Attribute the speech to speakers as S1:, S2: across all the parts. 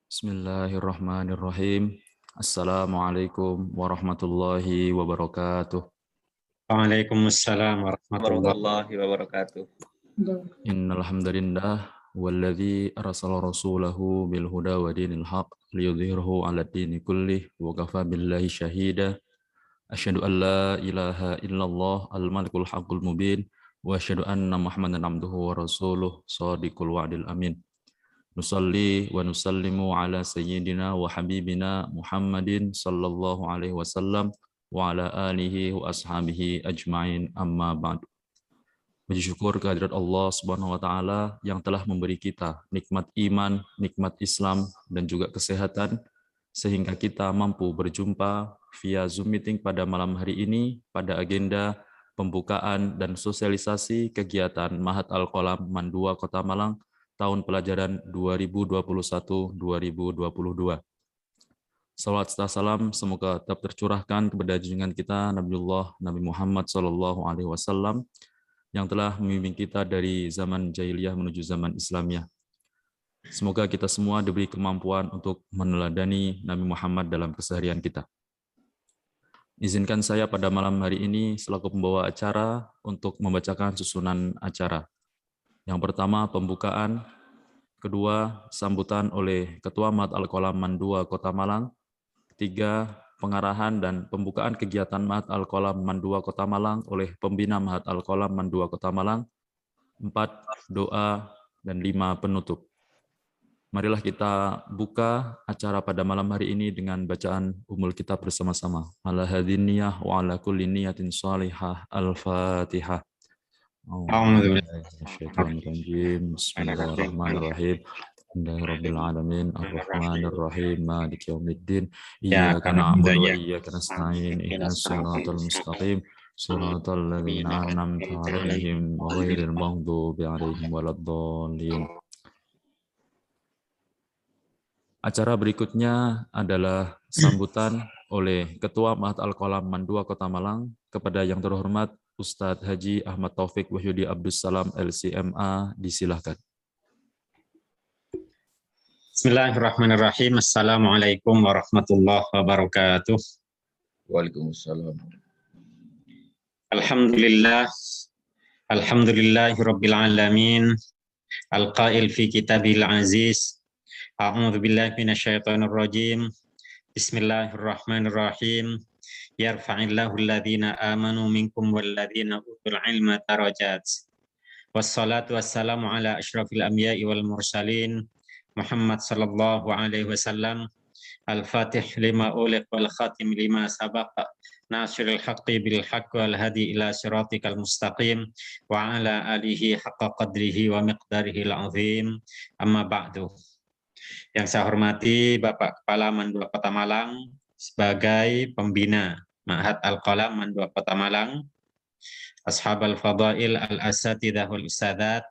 S1: Bismillahirrahmanirrahim. Assalamualaikum warahmatullahi wabarakatuh.
S2: Waalaikumsalam warahmatullahi
S3: Warahmatullahi wabarakatuh.
S1: Innal hamdalillah walladzi arsala rasulahu bil huda wa dinil haq liyudhhirahu 'ala dini kullih wa kafa billahi syahida. Asyhadu an la ilaha illallah al-malikul haqqul mubin wa asyhadu anna Muhammadan abduhu wa rasuluh shadiqul wa'dil amin. Nusalli wa nusallimu ala sayyidina wa habibina Muhammadin sallallahu alaihi wasallam wa ala alihi wa ashabihi ajma'in amma ba'du. Puji syukur kehadirat Allah Subhanahu wa taala yang telah memberi kita nikmat iman, nikmat Islam dan juga kesehatan sehingga kita mampu berjumpa via Zoom meeting pada malam hari ini pada agenda pembukaan dan sosialisasi kegiatan Mahat Al-Qalam Mandua Kota Malang tahun pelajaran 2021-2022. Salawat serta salam semoga tetap tercurahkan kepada junjungan kita Nabiullah Nabi Muhammad SAW yang telah membimbing kita dari zaman jahiliyah menuju zaman Islamiyah. Semoga kita semua diberi kemampuan untuk meneladani Nabi Muhammad dalam keseharian kita. Izinkan saya pada malam hari ini selaku pembawa acara untuk membacakan susunan acara. Yang pertama, pembukaan. Kedua, sambutan oleh Ketua Mahat Al-Qalam Mandua Kota Malang. Ketiga, pengarahan dan pembukaan kegiatan Mahat Al-Qalam Mandua Kota Malang oleh pembina Mahat Al-Qalam Mandua Kota Malang. 4, doa. Dan 5, penutup. Marilah kita buka acara pada malam hari ini dengan bacaan Ummul Kitab bersama-sama. Ala hadhin niyah wa ala kulli niyatin salihah. Al-Fatihah. Bismillahirrahmanirrahim. Alhamdulillahirabbil alamin arrahmanir rahim maliki yaumiddin iyyaka na'budu wa iyyaka nasta'in ihdinas siratal mustaqim siratal ladzina an'amta 'alaihim ghairil maghdubi 'alaihim waladdallin. Acara berikutnya adalah sambutan oleh Ketua Mahat Al-Qalam Mandua Kota Malang kepada yang terhormat Ustadz Haji Ahmad Taufik Wahyudi Abdus Salam LCMA, disilahkan.
S2: Bismillahirrahmanirrahim. Assalamualaikum warahmatullahi wabarakatuh.
S3: Waalaikumsalam.
S2: Alhamdulillah. Alhamdulillahirabbil alamin. Al-qail fi kitabil aziz. A'udzu billahi minasyaitonir rajim. Bismillahirrahmanirrahim. Yarfa'illahu alladhina amanu minkum walladhina utul ilma darajat. Wassalatu wassalamu ala asyrafil anbiya'i wal mursalin Muhammad sallallahu alaihi wasallam. Al-Fatih lima uliq wal khatim lima sabaqa. Nasirul haqqi bil haqqi wal hadi ila siratikal mustaqim wa ala alihi haqqa qadrihi wa miqdarihi al-azim. Amma ba'du. Yang saya hormati Bapak Kepala Mandua Kota Malang sebagai pembina Ma'had Al-Qalam Mandua Kota Malang, Ashabal Fadail Al-Asatidah wal Ustadzat,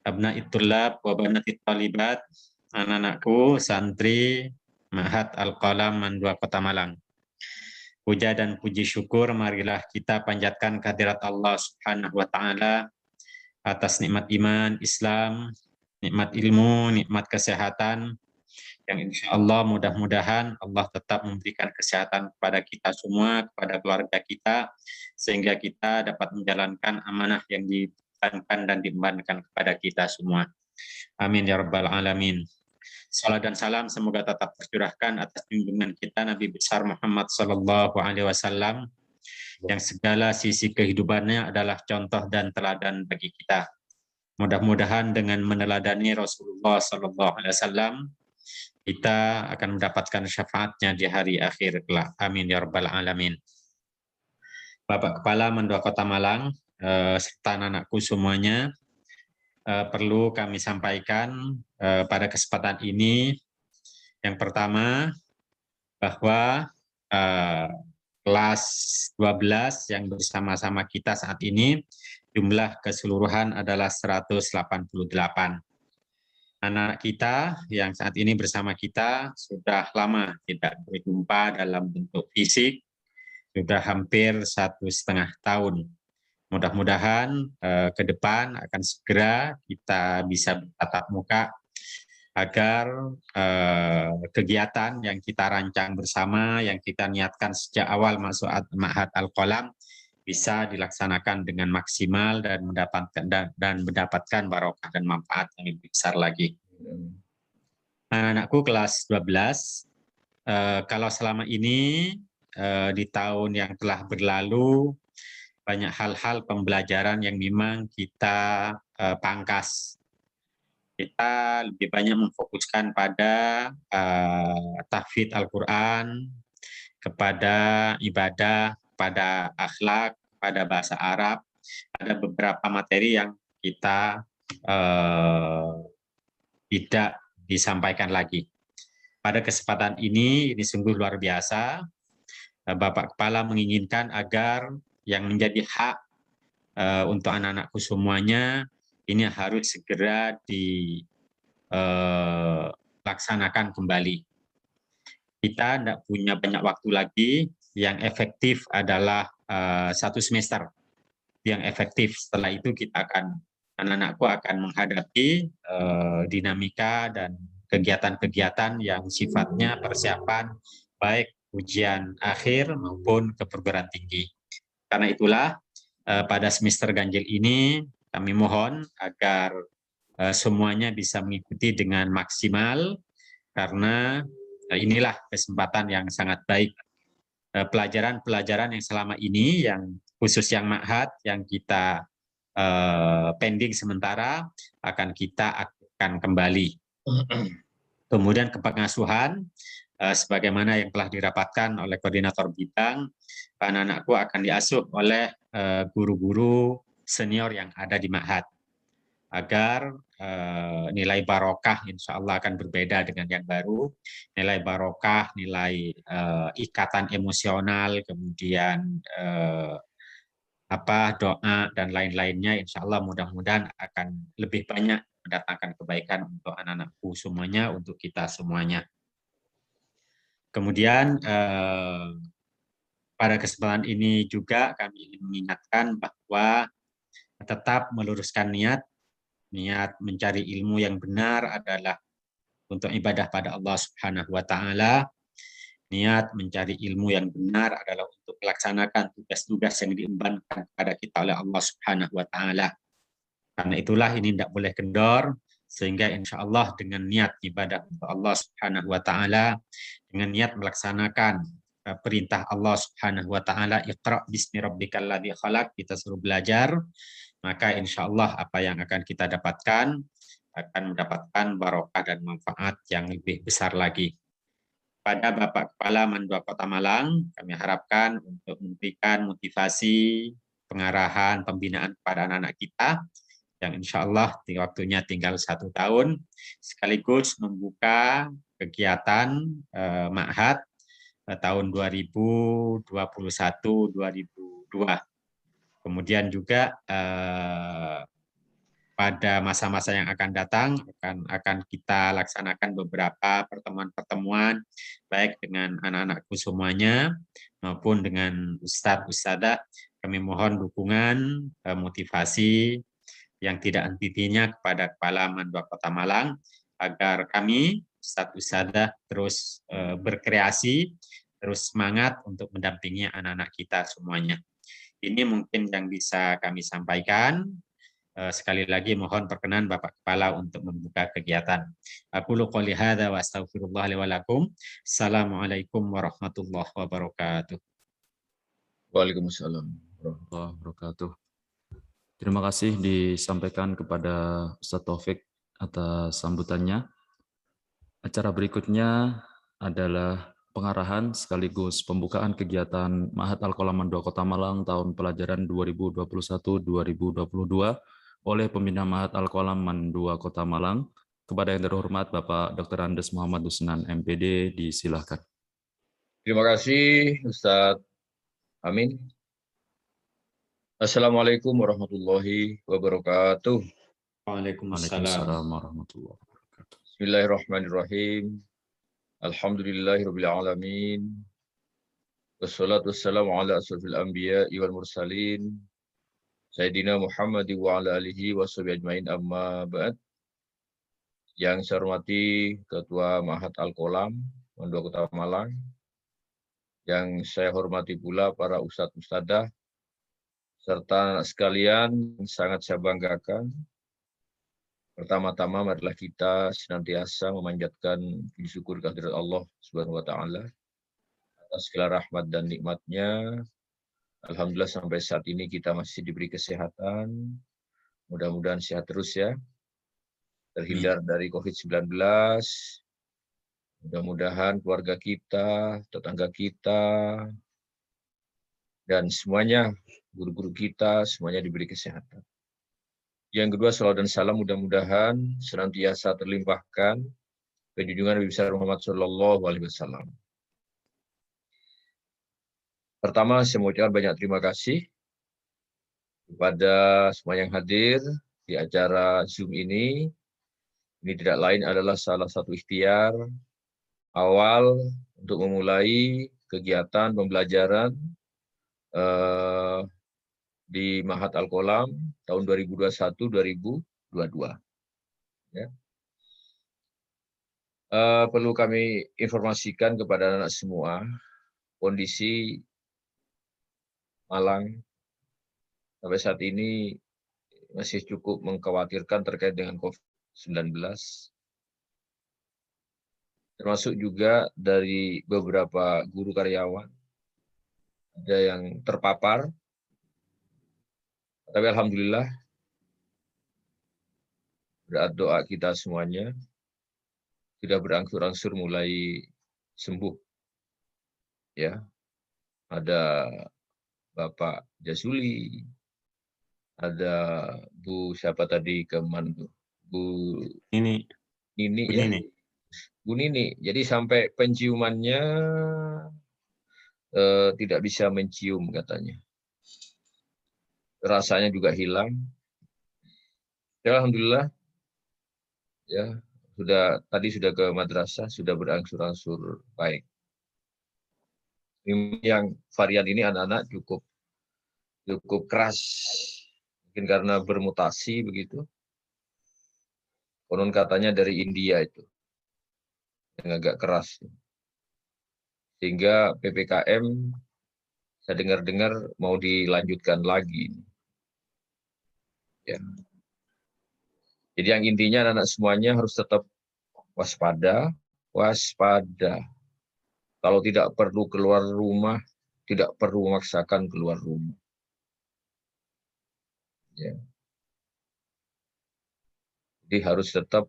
S2: Abna'it Tullab wa Banatit Talibat, anak-anakku santri Ma'had Al-Qalam Mandua Kota Malang. Puja dan puji syukur marilah kita panjatkan kehadirat Allah Subhanahu wa taala atas nikmat iman, Islam, nikmat ilmu, nikmat kesehatan, yang insya Allah mudah-mudahan Allah tetap memberikan kesehatan kepada kita semua, kepada keluarga kita, sehingga kita dapat menjalankan amanah yang dibebankan dan diembankan kepada kita semua. Amin ya rabbal alamin. Salam dan salam semoga tetap tercurahkan atas junjungan kita Nabi besar Muhammad sallallahu alaihi wasallam yang segala sisi kehidupannya adalah contoh dan teladan bagi kita. Mudah-mudahan dengan meneladani Rasulullah sallallahu alaihi wasallam kita akan mendapatkan syafaatnya di hari akhir kelak. Amin ya rabbal alamin. Bapak Kepala Mandua Kota Malang serta anak-anakku semuanya, perlu kami sampaikan pada kesempatan ini. Yang pertama, bahwa kelas 12 yang bersama-sama kita saat ini jumlah keseluruhan adalah 188. Anak kita yang saat ini bersama kita sudah lama tidak berjumpa dalam bentuk fisik, sudah hampir 1,5 tahun. Mudah-mudahan ke depan akan segera kita bisa bertatap muka agar kegiatan yang kita rancang bersama, yang kita niatkan sejak awal masuk Ma'had Al-Qalam bisa dilaksanakan dengan maksimal dan mendapatkan barokah dan manfaat yang lebih besar lagi. Anak-anakku kelas 12, kalau selama ini di tahun yang telah berlalu banyak hal-hal pembelajaran yang memang kita pangkas. Kita lebih banyak memfokuskan pada tahfidz Al-Quran, kepada ibadah, pada akhlak, pada bahasa Arab. Ada beberapa materi yang kita tidak disampaikan lagi. Pada kesempatan ini sungguh luar biasa. Bapak Kepala menginginkan agar yang menjadi hak untuk anak-anakku semuanya ini harus segera dilaksanakan kembali. Kita tidak punya banyak waktu lagi. Yang efektif adalah 1 semester. Yang efektif setelah itu anak-anakku akan menghadapi dinamika dan kegiatan-kegiatan yang sifatnya persiapan baik ujian akhir maupun ke perguruan tinggi. Karena itulah pada semester ganjil ini kami mohon agar semuanya bisa mengikuti dengan maksimal, karena inilah kesempatan yang sangat baik. Pelajaran-pelajaran yang selama ini, yang khusus yang ma'had, yang kita pending sementara, akan kita aktifkan kembali. Kemudian ke pengasuhan, sebagaimana yang telah dirapatkan oleh koordinator bidang, anak-anakku akan diasuh oleh guru-guru senior yang ada di ma'had, agar nilai barokah insya Allah akan berbeda dengan yang baru. Nilai barokah, nilai ikatan emosional, kemudian doa dan lain-lainnya, insya Allah mudah-mudahan akan lebih banyak mendatangkan kebaikan untuk anak-anakku semuanya, untuk kita semuanya. Kemudian pada kesempatan ini juga kami ingin mengingatkan bahwa tetap meluruskan niat mencari ilmu yang benar adalah untuk ibadah pada Allah Subhanahu wa taala. Niat mencari ilmu yang benar adalah untuk melaksanakan tugas-tugas yang diembankan kepada kita oleh Allah Subhanahu wa taala. Karena itulah ini tidak boleh kendor, sehingga insya Allah dengan niat ibadah untuk Allah Subhanahu wa taala, dengan niat melaksanakan perintah Allah Subhanahu wa taala, Iqra bismi rabbikal ladzi khalaq, kita suruh belajar, maka insya Allah apa yang akan kita dapatkan akan mendapatkan barokah dan manfaat yang lebih besar lagi. Pada Bapak Kepala Mandua Kota Malang, kami harapkan untuk memberikan motivasi, pengarahan, pembinaan kepada anak-anak kita, yang insya Allah waktunya tinggal 1 tahun, sekaligus membuka kegiatan ma'had tahun 2021-2022. Kemudian juga pada masa-masa yang akan datang akan kita laksanakan beberapa pertemuan-pertemuan baik dengan anak-anakku semuanya maupun dengan ustadz-ustadzah. Kami mohon dukungan, motivasi yang tidak henti-hentinya kepada Kepala Mandua Kota Malang agar kami ustadz-ustadzah terus berkreasi, terus semangat untuk mendampingi anak-anak kita semuanya. Ini mungkin yang bisa kami sampaikan. Sekali lagi mohon perkenan Bapak Kepala untuk membuka kegiatan. Aqulu qouli hadza wa astaghfirullah li wa lakum. Assalamualaikum warahmatullahi wabarakatuh.
S3: Waalaikumsalam
S1: warahmatullahi wabarakatuh. Terima kasih disampaikan kepada Ustadz Taufik atas sambutannya. Acara berikutnya adalah pengarahan sekaligus pembukaan kegiatan Ma'had Al-Qalam Mandua Kota Malang tahun pelajaran 2021-2022 oleh pembina Ma'had Al-Qalam Mandua Kota Malang. Kepada yang terhormat Bapak Dr. Andes Muhammad Husnan, MPD, disilahkan.
S3: Terima kasih Ustadz Amin. Assalamualaikum warahmatullahi wabarakatuh.
S2: Waalaikumsalam
S1: warahmatullahi wabarakatuh.
S3: Bismillahirrahmanirrahim. Alhamdulillahirabbil alamin. Wassalatu wassalamu ala asrofil anbiya'i wal mursalin. Sayyidina Muhammad wa ala alihi wa sahbihi ajmain, amma ba'd. Yang saya hormati Ketua Ma'had Al-Qolam, Mandua Kota Malang. Yang saya hormati pula para ustadz ustadzah, serta sekalian sangat saya banggakan. Pertama-tama marilah kita senantiasa memanjatkan puji syukur kehadirat Allah Subhanahu wa taala atas segala rahmat dan nikmatnya. Alhamdulillah sampai saat ini kita masih diberi kesehatan. Mudah-mudahan sehat terus ya. Terhindar dari COVID-19. Mudah-mudahan keluarga kita, tetangga kita, dan semuanya, guru-guru kita, semuanya diberi kesehatan. Yang kedua, salawat dan salam mudah-mudahan senantiasa terlimpahkan ke junjungan Nabi besar Muhammad SAW. Pertama, saya mengucapkan banyak terima kasih kepada semua yang hadir di acara Zoom ini. Ini tidak lain adalah salah satu ikhtiar awal untuk memulai kegiatan pembelajaran di Ma'had Al-Qolam tahun 2021-2022. Ya. Perlu kami informasikan kepada anak semua, kondisi Malang sampai saat ini masih cukup mengkhawatirkan terkait dengan COVID-19. Termasuk juga dari beberapa guru karyawan, ada yang terpapar. Tapi alhamdulillah, berdoa doa kita semuanya sudah berangsur-angsur mulai sembuh. Ya, ada Bapak Jasuli, ada Bu siapa tadi Kemenlu, Bu
S2: Ini
S3: Nini ya, Bu Nini. Jadi sampai penciumannya tidak bisa mencium katanya. Rasanya juga hilang. Ya, alhamdulillah, ya tadi sudah ke madrasah, sudah berangsur-angsur baik. Yang varian ini anak-anak cukup keras, mungkin karena bermutasi begitu. Konon katanya dari India itu, yang agak keras. Sehingga PPKM saya dengar-dengar mau dilanjutkan lagi. Ya. Jadi yang intinya anak-anak semuanya harus tetap waspada. Kalau tidak perlu keluar rumah, tidak perlu memaksakan keluar rumah. Ya. Jadi harus tetap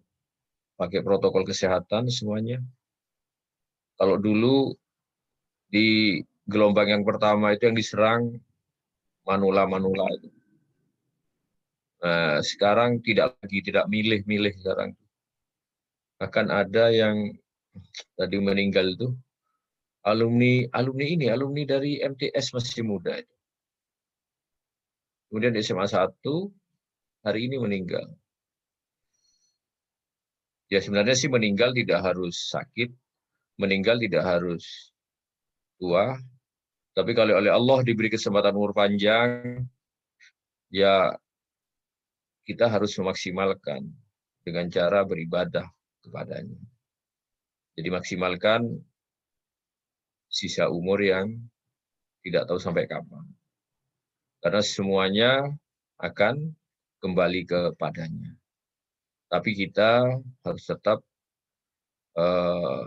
S3: pakai protokol kesehatan semuanya. Kalau dulu di gelombang yang pertama itu yang diserang manula itu. Nah, sekarang tidak milih sekarang. Bahkan ada yang tadi meninggal itu alumni dari MTS masih muda itu. Kemudian di SMA 1 hari ini meninggal. Ya sebenarnya sih meninggal tidak harus sakit, meninggal tidak harus tua, tapi kalau oleh Allah diberi kesempatan umur panjang, ya kita harus memaksimalkan dengan cara beribadah kepadanya. Jadi maksimalkan sisa umur yang tidak tahu sampai kapan. Karena semuanya akan kembali kepadanya. Tapi kita harus tetap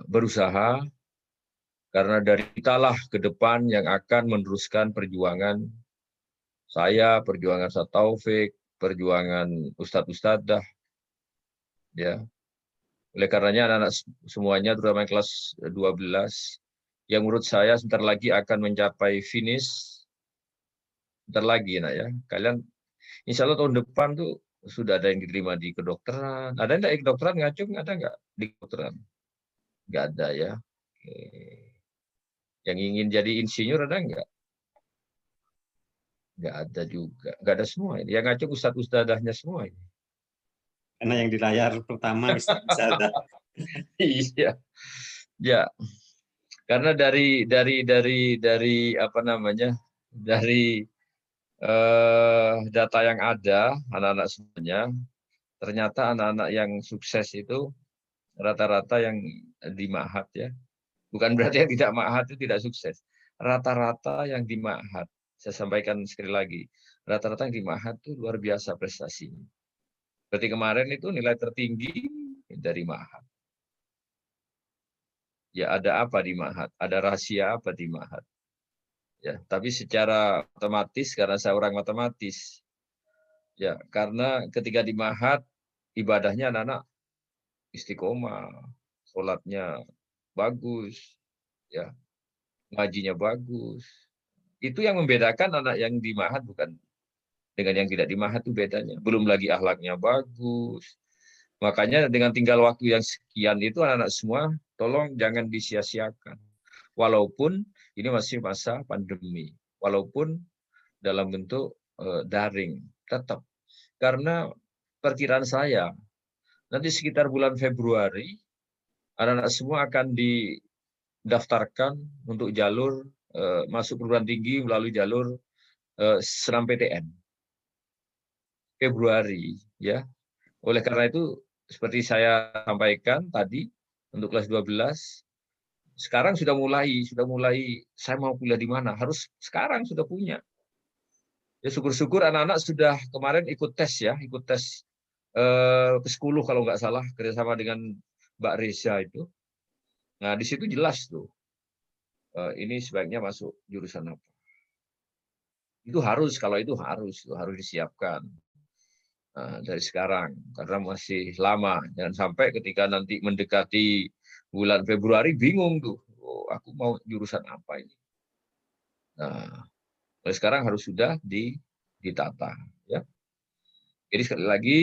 S3: berusaha, karena dari kitalah ke depan yang akan meneruskan perjuangan saya, perjuangan Ustaz Taufik, perjuangan Ustadz Ustadzah. Ya. Oleh karenanya anak-anak semuanya, terutama yang kelas 12, yang menurut saya sebentar lagi akan mencapai finish. Sebentar lagi nak ya. Kalian insya Allah tahun depan tuh sudah ada yang diterima di kedokteran. Ada enggak yang kedokteran ngacung? Ada enggak di kedokteran? Enggak ada ya. Oke. Yang ingin jadi insinyur ada enggak? Enggak ada juga. Enggak ada semua ini. Yang ngacung ustadz-ustadzahnya semua ini.
S2: Karena yang di layar pertama bisa ada.
S3: Iya. Ya. Karena dari apa namanya? Dari data yang ada, anak-anak semuanya, ternyata anak-anak yang sukses itu rata-rata yang di Ma'had ya. Bukan berarti yang tidak Ma'had itu tidak sukses. Rata-rata yang di Ma'had, saya sampaikan sekali lagi, rata-rata yang di Ma'had itu luar biasa prestasinya. Berarti kemarin itu nilai tertinggi dari Ma'had. Ya ada apa di Ma'had? Ada rahasia apa di Ma'had? Ya, tapi secara matematis karena saya orang matematis, ya karena ketika di Ma'had ibadahnya anak-anak istiqomah, sholatnya bagus, ya ngajinya bagus. Itu yang membedakan anak yang di Ma'had bukan dengan yang tidak di Ma'had itu bedanya. Belum lagi akhlaknya bagus. Makanya dengan tinggal waktu yang sekian itu anak-anak semua tolong jangan disia-siakan. Walaupun ini masih masa pandemi, walaupun dalam bentuk daring, tetap. Karena perkiraan saya, nanti sekitar bulan Februari, anak-anak semua akan didaftarkan untuk jalur masuk perguruan tinggi melalui jalur senam PTN. Februari, ya. Oleh karena itu, seperti saya sampaikan tadi, untuk kelas 12, sekarang sudah mulai, saya mau kuliah di mana, harus sekarang sudah punya. Ya syukur-syukur anak-anak sudah kemarin ikut tes ya, ikut tes ke-10 kalau nggak salah, kerjasama dengan Mbak Reza itu. Nah di situ jelas tuh, ini sebaiknya masuk jurusan apa. Itu harus, kalau itu harus disiapkan. Nah, dari sekarang, karena masih lama. Jangan sampai ketika nanti mendekati bulan Februari bingung tuh, oh, aku mau jurusan apa ini. Nah, mulai sekarang harus sudah ditata. Ya. Jadi sekali lagi,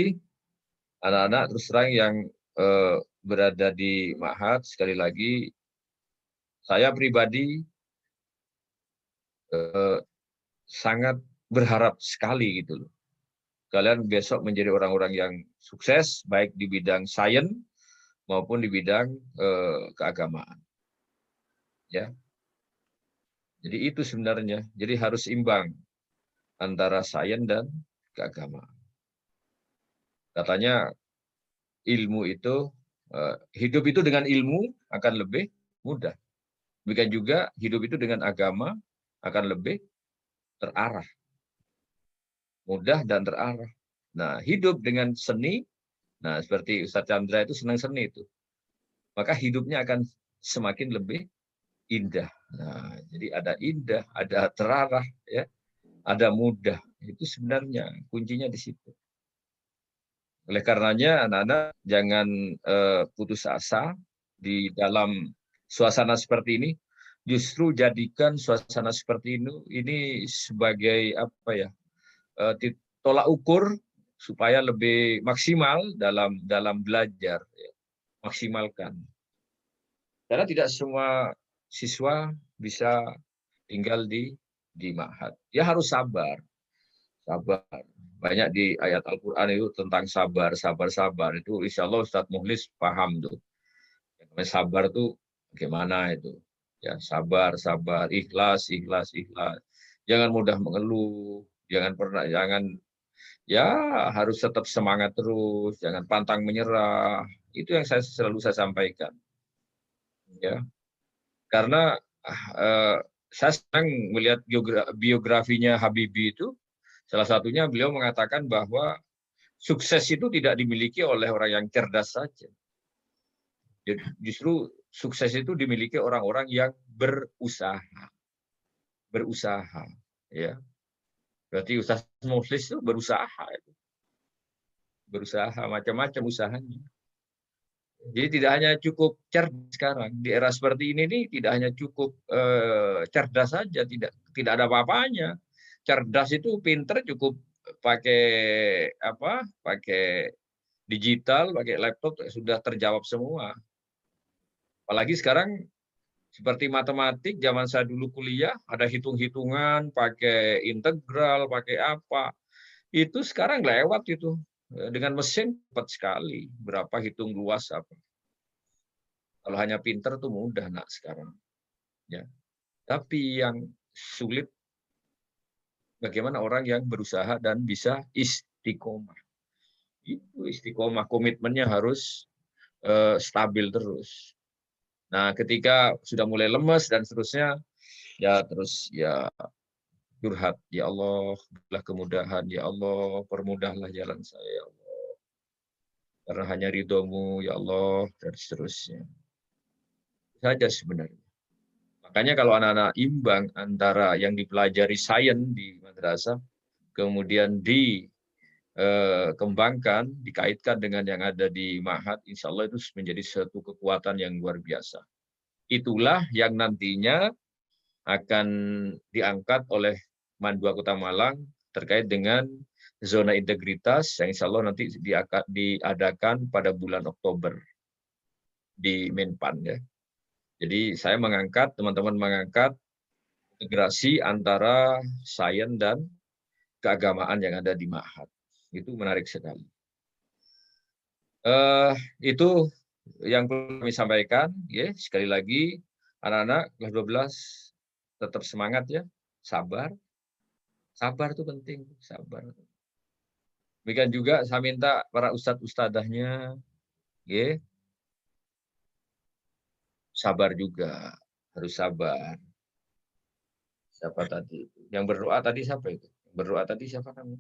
S3: anak-anak terus terang yang berada di Ma'had, sekali lagi, saya pribadi sangat berharap sekali gitu loh. Kalian besok menjadi orang-orang yang sukses, baik di bidang sains maupun di bidang keagamaan. Ya. Jadi itu sebenarnya. Jadi harus imbang antara sains dan keagamaan. Katanya ilmu itu, hidup itu dengan ilmu akan lebih mudah. Demikian juga hidup itu dengan agama akan lebih terarah. Mudah dan terarah. Nah, hidup dengan seni, nah seperti Ustadz Chandra itu senang seni itu. Maka hidupnya akan semakin lebih indah. Nah, jadi ada indah, ada terarah, ya, ada mudah. Itu sebenarnya kuncinya di situ. Oleh karenanya anak-anak jangan putus asa di dalam suasana seperti ini. Justru jadikan suasana seperti ini sebagai apa ya, tolak ukur supaya lebih maksimal dalam belajar. Ya. Maksimalkan. Karena tidak semua siswa bisa tinggal di Ma'had. Ya harus sabar. Sabar. Banyak di ayat Al-Quran itu tentang sabar. Itu insya Allah Ustadz Muhlis paham tuh. Sabar tuh bagaimana itu. Ya, sabar, ikhlas. Jangan mudah mengeluh, jangan ya harus tetap semangat terus, jangan pantang menyerah. Itu yang selalu saya sampaikan. Ya. Karena saya senang melihat biografinya Habibie itu, salah satunya beliau mengatakan bahwa sukses itu tidak dimiliki oleh orang yang cerdas saja. Justru sukses itu dimiliki orang-orang yang berusaha. Ya. Berarti Ustaz Mukhlis itu berusaha. Berusaha, macam-macam usahanya. Jadi tidak hanya cukup cerdas sekarang. Di era seperti ini nih, tidak hanya cukup cerdas saja, tidak ada apa-apanya. Cerdas itu pinter cukup pakai apa? Pakai digital, pakai laptop sudah terjawab semua. Apalagi sekarang seperti matematik, zaman saya dulu kuliah, ada hitung-hitungan, pakai integral, pakai apa. Itu sekarang lewat itu. Dengan mesin cepat sekali. Berapa hitung luas apa. Kalau hanya pinter tuh mudah nak sekarang. Ya. Tapi yang sulit bagaimana orang yang berusaha dan bisa istiqomah. Itu istiqomah, komitmennya harus stabil terus. Nah, ketika sudah mulai lemes dan seterusnya, ya terus ya curhat, ya Allah, berilah kemudahan, ya Allah, permudahlah jalan saya, ya Allah. Karena hanya ridho-Mu, ya Allah, dan seterusnya. Saja sebenarnya. Makanya kalau anak-anak imbang antara yang dipelajari sains di madrasah, kemudian dikembangkan, dikaitkan dengan yang ada di Ma'had, insya Allah itu menjadi satu kekuatan yang luar biasa. Itulah yang nantinya akan diangkat oleh Mandua Kota Malang terkait dengan zona integritas yang insya Allah nanti diadakan pada bulan Oktober di Menpan. Ya. Jadi saya mengangkat, teman-teman mengangkat integrasi antara sains dan keagamaan yang ada di Ma'had. Itu menarik sekali. Itu yang perlu kami sampaikan. Ya, sekali lagi, anak-anak kelas 12 tetap semangat ya, sabar. Sabar itu penting, sabar. Demikian juga saya minta para ustadz-ustadzahnya, ya, sabar juga, harus sabar. Siapa tadi? Yang berdoa tadi siapa itu? Berdoa tadi siapa namanya?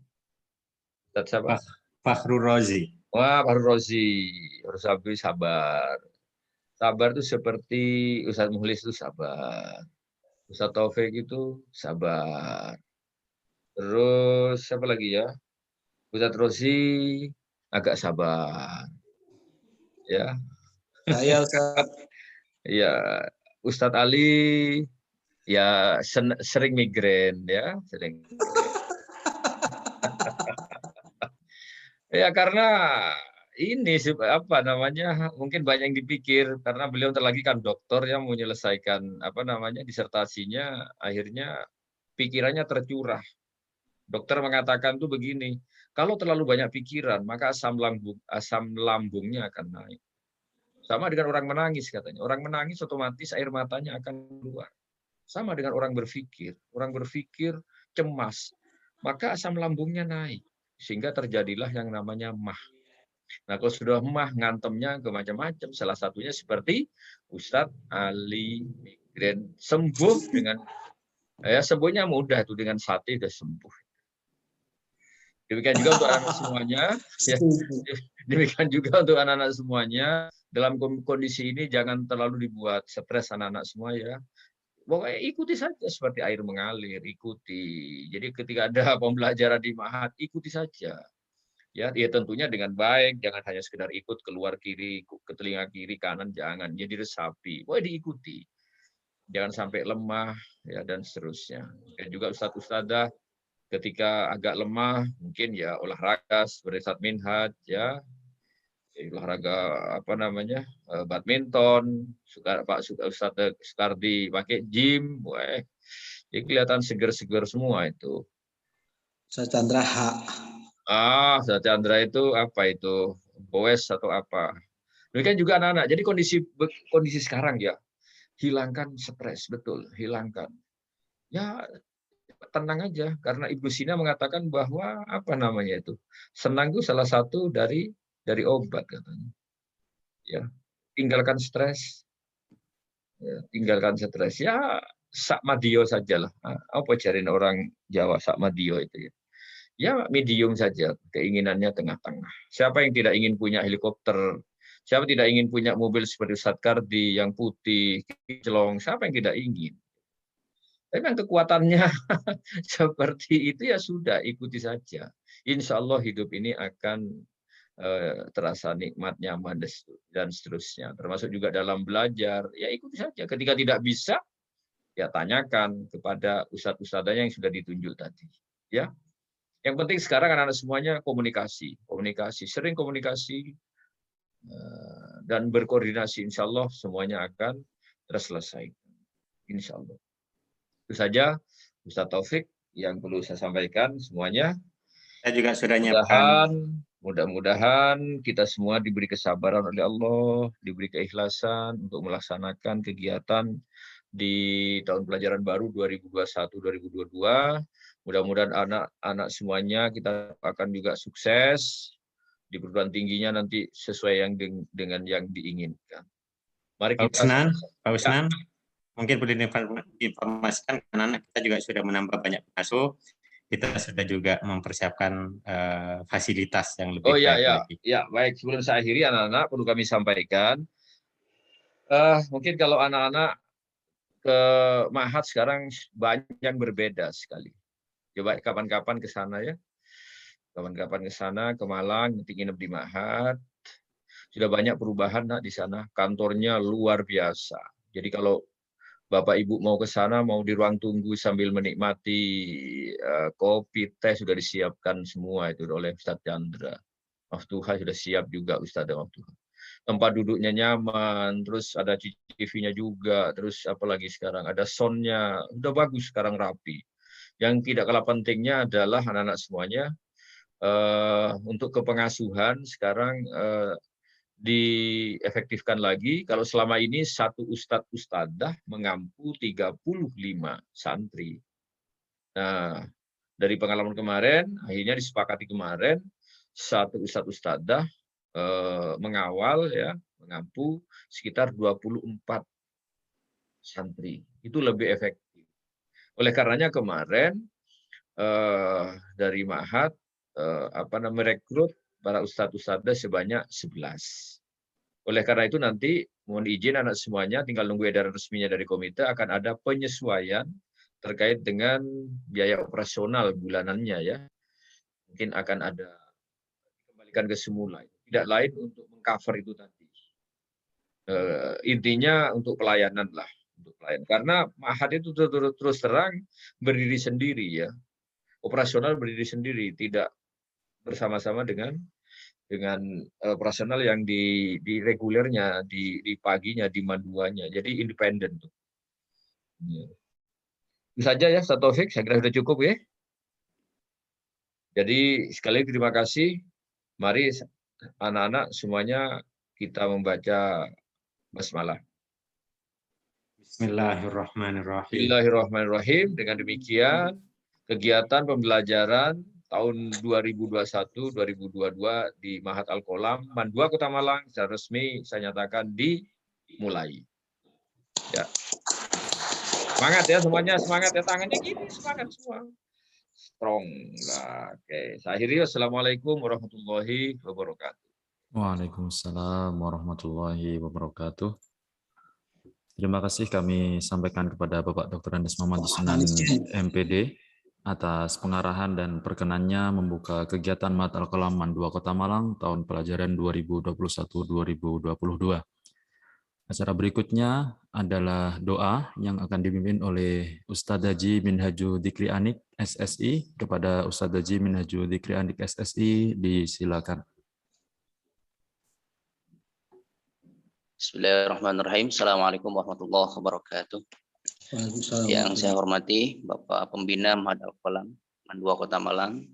S3: Ustadz siapa?
S2: Fakhrul Razi.
S3: Wah, Fakhrul Razi. Harus sabar. Sabar itu seperti Ustadz Mukhlis itu sabar. Ustadz Taufik itu sabar. Terus siapa lagi ya? Ustadz Rozi agak sabar. Ya.
S4: Saya Ustaz.
S3: Ya, Ustadz Ali ya sering migrain ya, sering. Ya karena ini apa namanya mungkin banyak yang dipikir karena beliau lagi kan dokter yang menyelesaikan apa namanya disertasinya akhirnya pikirannya tercurah. Dokter mengatakan tuh begini, kalau terlalu banyak pikiran maka asam lambungnya akan naik. Sama dengan orang menangis katanya. Orang menangis otomatis air matanya akan keluar. Sama dengan orang berpikir. Orang berpikir cemas, maka asam lambungnya naik. Sehingga terjadilah yang namanya mah. Nah, kalau sudah mah, ngantemnya ke macam-macam. Salah satunya seperti Ustadz Ali Migren. Sembuh dengan, ya sembuhnya mudah itu dengan sate sudah sembuh. Demikian juga untuk anak-anak semuanya. Ya, demikian juga untuk anak-anak semuanya. Dalam kondisi ini jangan terlalu dibuat stres anak-anak semua ya. Pokoknya ikuti saja seperti air mengalir, ikuti. Jadi ketika ada pembelajaran di Ma'had, ikuti saja. Ya tentunya dengan baik, jangan hanya sekedar ikut keluar kiri, ke telinga kiri, kanan, jangan. Jadi resapi, pokoknya diikuti. Jangan sampai lemah, ya dan seterusnya. Dan juga Ustadz-Ustadzah, ketika agak lemah, mungkin ya olahraga seperti Ustadz Minhaj, ya olahraga apa namanya badminton, Pak Ustadz Sukardi pakai gym, wah, ya kelihatan seger-seger semua itu.
S4: Ustaz Chandra H.
S3: Ustadz Chandra itu apa itu? Boes atau apa? Demikian juga anak-anak. Jadi kondisi sekarang ya, hilangkan stres, betul, hilangkan. Ya tenang aja, karena Ibnu Sina mengatakan bahwa apa namanya itu, senang itu salah satu dari obat katanya. Ya, tinggalkan stres, ya, tinggalkan stres. Ya, sakmadio sajalah. Apa cariin orang Jawa sakmadio itu ya? Ya medium saja, keinginannya tengah-tengah. Siapa yang tidak ingin punya helikopter? Siapa tidak ingin punya mobil seperti Ustadz Kardi yang putih, kinclong? Siapa yang tidak ingin? Tapi yang kekuatannya seperti itu ya sudah, ikuti saja. Insya Allah hidup ini akan terasa nikmat, nyaman, dan seterusnya. Termasuk juga dalam belajar, ya ikuti saja. Ketika tidak bisa, ya tanyakan kepada ustadz-ustadzanya yang sudah ditunjuk tadi. Ya, yang penting sekarang anak-anak semuanya komunikasi, sering komunikasi dan berkoordinasi. Insya Allah semuanya akan terselesaikan. Insya Allah. Itu saja Ustadz Taufik yang perlu saya sampaikan semuanya.
S2: Saya juga sudah nyiapkan.
S3: Mudah-mudahan kita semua diberi kesabaran oleh Allah, diberi keikhlasan untuk melaksanakan kegiatan di tahun pelajaran baru 2021-2022. Mudah-mudahan anak-anak semuanya kita akan juga sukses di perguruan tingginya nanti sesuai yang dengan yang diinginkan. Mari
S2: Pak
S3: kita
S2: Usnan, mungkin boleh diinformasikan anak-anak kita juga sudah menambah banyak pengasuh. Kita sudah juga mempersiapkan fasilitas yang lebih baik lagi.
S3: Ya, baik. Sebelum saya akhiri, anak-anak perlu kami sampaikan. Mungkin kalau anak-anak ke Mahat sekarang banyak yang berbeda sekali. Coba kapan-kapan ke sana ya. Kapan-kapan ke sana, ke Malang, nanti nginep di Mahat. Sudah banyak perubahan di sana. Kantornya luar biasa. Jadi kalau Bapak Ibu mau ke sana, mau di ruang tunggu sambil menikmati kopi, teh sudah disiapkan semua itu oleh Ustadz Chandra. Maftuha sudah siap juga Ustadz Maftuha. Tempat duduknya nyaman, terus ada CCTV-nya juga, terus apalagi sekarang ada sound-nya, udah bagus sekarang rapi. Yang tidak kalah pentingnya adalah anak-anak semuanya untuk kepengasuhan sekarang diefektifkan lagi. Kalau selama ini satu ustadz ustadzah mengampu 35 santri. Nah, dari pengalaman kemarin, akhirnya disepakati kemarin satu ustadz ustadzah mengawal ya, mengampu sekitar 24 santri. Itu lebih efektif. Oleh karenanya kemarin dari Mahat merekrut para ustadz-ustadzah sebanyak 11. Oleh karena itu nanti mohon izin anak semuanya tinggal nunggu edaran resminya dari komite, akan ada penyesuaian terkait dengan biaya operasional bulanannya ya. Mungkin akan ada dikembalikan ke semula. Tidak lain untuk mengcover itu tadi. Intinya untuk pelayanan lah, untuk pelayan. Karena Mahat itu terus terang berdiri sendiri ya. Operasional berdiri sendiri, tidak bersama-sama dengan operasional yang di regulernya, di paginya, di maduanya. Jadi independen tuh. Itu saja ya, Ustaz Taufik, saya kira sudah cukup ya. Jadi sekali lagi terima kasih. Mari anak-anak semuanya kita membaca basmalah.
S2: Bismillahirrahmanirrahim.
S3: Bismillahirrahmanirrahim. Dengan demikian kegiatan pembelajaran tahun 2021-2022 di Mahat Al-Qolam, Mandua Kota Malang secara resmi saya nyatakan dimulai. Ya. Semangat ya semuanya, semangat ya, tangannya gini, semangat semua. Strong lah. Oke, saya akhiri. Assalamualaikum warahmatullahi wabarakatuh.
S1: Waalaikumsalam warahmatullahi wabarakatuh. Terima kasih kami sampaikan kepada Bapak Dr. Andes Muhammad Sunan MPD atas pengarahan dan perkenannya membuka kegiatan Mahat Al-Qolam Mandua Kota Malang tahun pelajaran 2021-2022. Acara berikutnya adalah doa yang akan dipimpin oleh Ustadz Haji Minhaju Dzikri Anik SSI. Kepada Ustadz Haji Minhaju Dzikri Anik SSI, disilakan.
S5: Bismillahirrahmanirrahim. Assalamualaikum warahmatullahi wabarakatuh. Yang saya hormati Bapak Pembina Mahat Al-Qolam Mandua Kota Malang,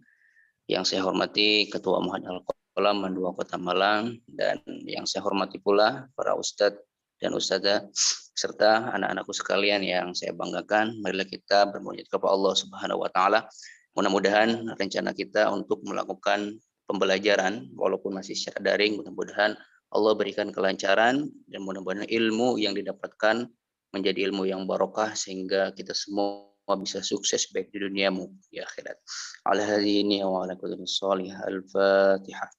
S5: yang saya hormati Ketua Mahat Al-Qolam Mandua Kota Malang, dan yang saya hormati pula para ustadz dan ustadzah serta anak-anakku sekalian yang saya banggakan. Marilah kita bermunajat kepada Allah Subhanahu wa taala. Mudah-mudahan rencana kita untuk melakukan pembelajaran walaupun masih secara daring, mudah-mudahan Allah berikan kelancaran dan mudah-mudahan ilmu yang didapatkan menjadi ilmu yang barokah sehingga kita semua bisa sukses baik di dunia maupun di akhirat. Ala hadhihi wa ala kulli shalih. Al-Fatihah.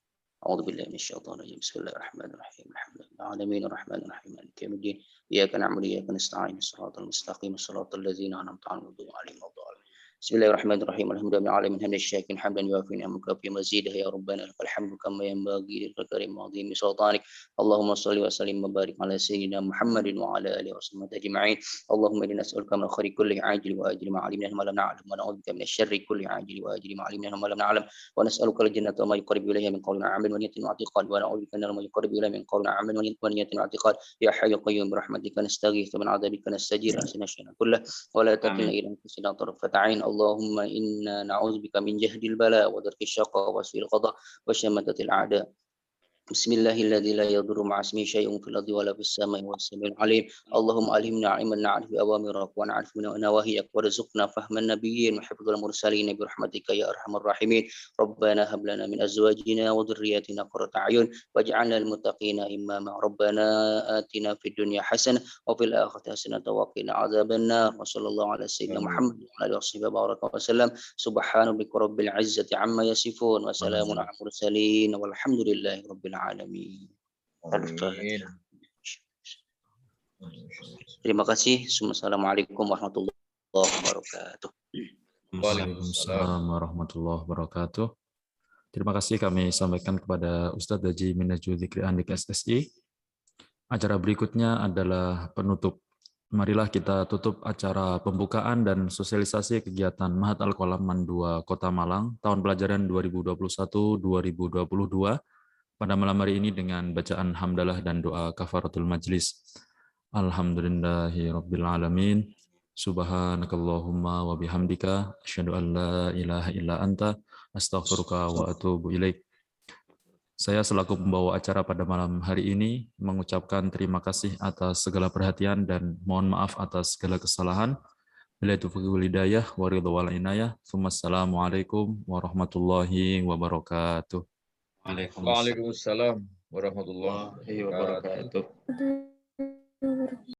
S5: A'udzu billahi minasyaitonir rajim. Bismillahirrahmanirrahim. Alhamdulillahi alamin arrahmanirrahim maliki yaumiddin. Iyyaka na'budu wa iyyaka nasta'in. Shiratal mustaqim. Shiratal ladzina an'amta 'alaihim ghairil maghdubi 'alaihim. Bismillahirrahmanirrahim. Alhamdulillahi alamin hamdan syakirin hamdan yuafi ni'amaka fi mazidah ya rabbana lakal hamdu kama yanbaghi lil karim azim sultanik. Allahumma shalli wa sallim wa barik ala sayyidina Muhammadin wa ala alihi washabbihi ajma'in. Allahumma inna nas'aluka min khairi kulli ajli wa ajli ma 'alimna ma lam na'lam wa na'udzubika min syarri kulli ajli wa ajli ma 'alimna ma lam na'lam wa nas'aluka al-jannata wa ma yuqarribu ilayha min qawlin 'amalin wa niyatin wa i'tiqad wa na'udzubika min ma yuqarribu ilayha min qawlin 'amalin wa niyatin wa i'tiqad. Ya hayyu qayyum bi rahmatika nastaghitsu min 'adzabika nastajir asna syana kullah wa la takilna ila anfusina tarfata 'ain. اللهم إنا نعوذ بك من جهد البلاء ودرك الشقاء وسوء القضاء وشماتة الأعداء. Bismillahilladzi la yadurru ma'a ismihi syai'un fil ardi wala fis sama'i was samiul alim. Allahumma alhimna ilman na'rif bi awamirak wa na'rif min nawahiyak warzuqna fahman nabiyyin wa hifdzal mursalin bi rahmatika ya arhamar rahimin. Rabbana hab lana min azwajina wa dhurriyyatina qurrata a'yun waj'alna lil muttaqina imama. Rabbana atina fid dunya hasanah wa fil akhirati hasanah wa qina adzabannar. Wa sallallahu ala sayyidina Muhammad wa ala alihi wa sallam. Subhana rabbika rabbil izzati amma yasifun wa salamun ala mursalin walhamdulillahi rabbil alamin.
S3: Amin.
S5: Terima kasih. Assalamualaikum warahmatullahi wabarakatuh.
S1: Waalaikumsalam warahmatullahi wabarakatuh. Terima kasih kami sampaikan kepada Ustadz Haji Minhajul Dzikri Andik SSI. Acara berikutnya adalah penutup. Marilah kita tutup acara pembukaan dan sosialisasi kegiatan Mahat Al-Qalam Man 2 Kota Malang tahun pelajaran 2021-2022 pada malam hari ini dengan bacaan hamdalah dan doa kafaratul majlis. Alhamdulillahirabbil alamin. Subhanakallahumma wa bihamdika asyhadu an la ilaha illa anta astaghfiruka wa atubu ilaik. Saya selaku pembawa acara pada malam hari ini mengucapkan terima kasih atas segala perhatian dan mohon maaf atas segala kesalahan. Billahi taufiq wal hidayah wa ridha wal inayah. Wassalamualaikum warahmatullahi wabarakatuh.
S3: Waalaikumsalam warahmatullahi wabarakatuh.